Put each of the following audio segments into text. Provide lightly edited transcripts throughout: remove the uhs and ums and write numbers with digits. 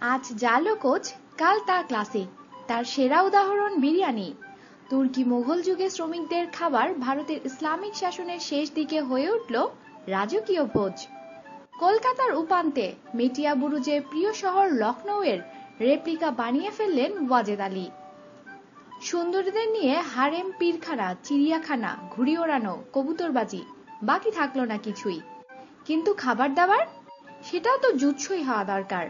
আজ যা লোকজ কাল তা ক্লাসিক, তার সেরা উদাহরণ বিরিয়ানি। তুর্কি মোগল যুগে শ্রমিকদের খাবার ভারতের ইসলামিক শাসনের শেষ দিকে হয়ে উঠল রাজকীয় ভোজ। কলকাতার উপান্তে মেটিয়া বুরুজে প্রিয় শহর লখনৌয়ের রেপ্লিকা বানিয়ে ফেললেন ওয়াজেদ আলী। সুন্দরীদের নিয়ে হারেম, পীরখানা, চিড়িয়াখানা, ঘুড়ি ওড়ানো, কবুতরবাজি, বাকি থাকলো না কিছুই। কিন্তু খাবার দাবার, সেটাও তো জুৎসই হওয়া দরকার।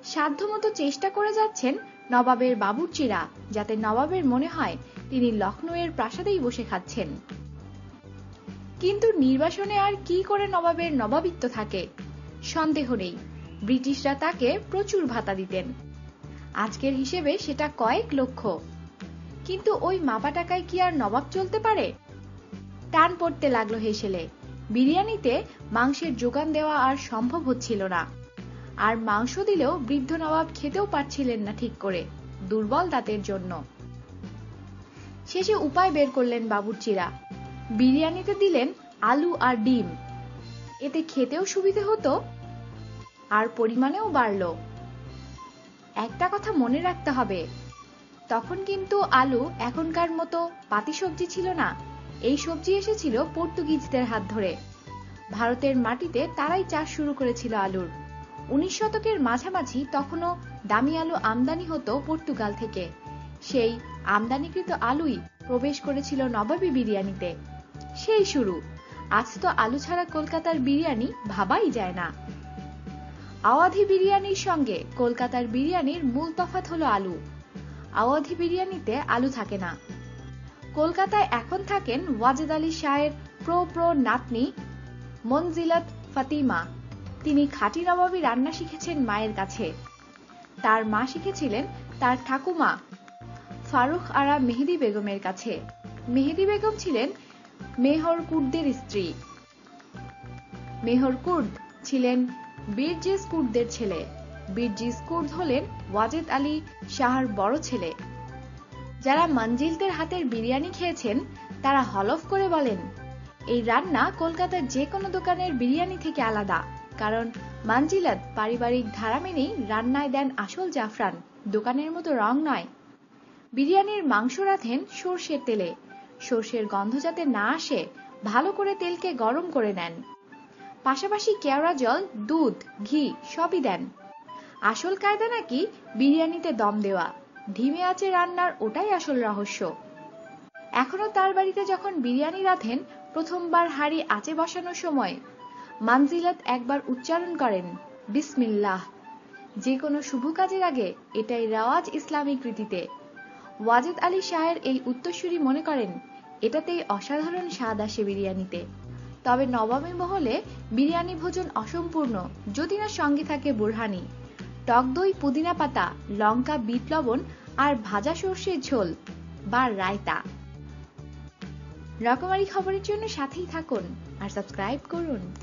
সাধ্যমতো চেষ্টা করে যাচ্ছেন নবাবের বাবুর্চিরা, যাতে নবাবের মনে হয় তিনি লখনৌয়ের প্রাসাদেই বসে খাচ্ছেন। কিন্তু নির্বাসনে আর কি করে নবাবের নবাবিত্ব থাকে? সন্দেহ নেই, ব্রিটিশরা তাকে প্রচুর ভাতা দিতেন। আজকের হিসেবে সেটা কয়েক লক্ষ। কিন্তু ওই মাপা টাকায় কি আর নবাব চলতে পারে? টান পড়তে লাগলো হেসেলে। বিরিয়ানিতে মাংসের যোগান দেওয়া আর সম্ভব হচ্ছিল না। আর মাংস দিলেও বৃদ্ধ নবাব খেতেও পারছিলেন না ঠিক করে, দুর্বল দাঁতের জন্য। শেষে উপায় বের করলেন বাবুর্চিরা। বিরিয়ানিতে দিলেন আলু আর ডিম। এতে খেতেও সুবিধে হতো আর পরিমাণেও বাড়ল। একটা কথা মনে রাখতে হবে, তখন কিন্তু আলু এখনকার মতো পাতি সবজি ছিল না। এই সবজি এসেছিল পর্তুগিজদের হাত ধরে। ভারতের মাটিতে তারাই চাষ শুরু করেছিল আলুর। 19 শতকের মাঝামাঝি তখনও দামি আলু আমদানি হতো পর্তুগাল থেকে। সেই আমদানিকৃত আলুই প্রবেশ করেছিল নবাবী বিরিয়ানিতে। সেই শুরু। আজ তো আলু ছাড়া কলকাতার বিরিয়ানি ভাবাই যায় না। আওয়াধি বিরিয়ানির সঙ্গে কলকাতার বিরিয়ানির মূল তফাৎ হলো আলু। আওয়াধি বিরিয়ানিতে আলু থাকে না। কলকাতায় এখন থাকেন ওয়াজেদ আলী শাহের প্র নাতনি মনজিলাত ফাতিমা। তিনি খাঁটি নবাবী রান্না শিখেছেন মায়ের কাছে। তার মা শিখেছিলেন তার ঠাকুমা ফারুখ আরা মেহেদি বেগমের কাছে। মেহেদি বেগম ছিলেন মেহর কুর্দের স্ত্রী। মেহর কুর্দ ছিলেন বীরজিস কুর্দের ছেলে। বীরজিস কুর্দ হলেন ওয়াজেদ আলী শাহর বড় ছেলে। যারা মঞ্জিলদের হাতের বিরিয়ানি খেয়েছেন তারা হলফ করে বলেন, এই রান্না কলকাতার যে কোনো দোকানের বিরিয়ানি থেকে আলাদা। কারণ মঞ্জিলাত পারিবারিক ধারা মেনেই রান্নায় দেন আসল জাফরান, দোকানের মতো রং নয়। বিরিয়ানির মাংস রাঁধেন সর্ষের তেলে। সর্ষের গন্ধ যাতে না আসে ভালো করে তেলকে গরম করে নেন। পাশাপাশি কেওড়া জল, দুধ, ঘি সবই দেন। আসল কায়দা নাকি বিরিয়ানিতে দম দেওয়া, ধিমে আঁচে রান্নার, ওটাই আসল রহস্য। এখনো তার বাড়িতে যখন বিরিয়ানি রাঁধেন, প্রথমবার হাঁড়ি আঁচে বসানোর সময় মঞ্জিলাত একবার উচ্চারণ করেন বিসমিল্লাহ। যে কোনো শুভ কাজের আগে এটাই রেওয়াজ ইসলামিক রীতিতে। ওয়াজেদ আলী শাহের এই উত্তরসূরি মনে করেন এটাতেই অসাধারণ স্বাদ আসে বিরিয়ানিতে। তবে নবাবী মহলে বিরিয়ানি ভোজন অসম্পূর্ণ যদি না সঙ্গে থাকে বুরহানি, টক দই, পুদিনা পাতা, লঙ্কা, বিট লবণ আর ভাজা সর্ষের ঝোল বা রায়তা। রকমারি খবরের জন্য সাথেই থাকুন আর সাবস্ক্রাইব করুন।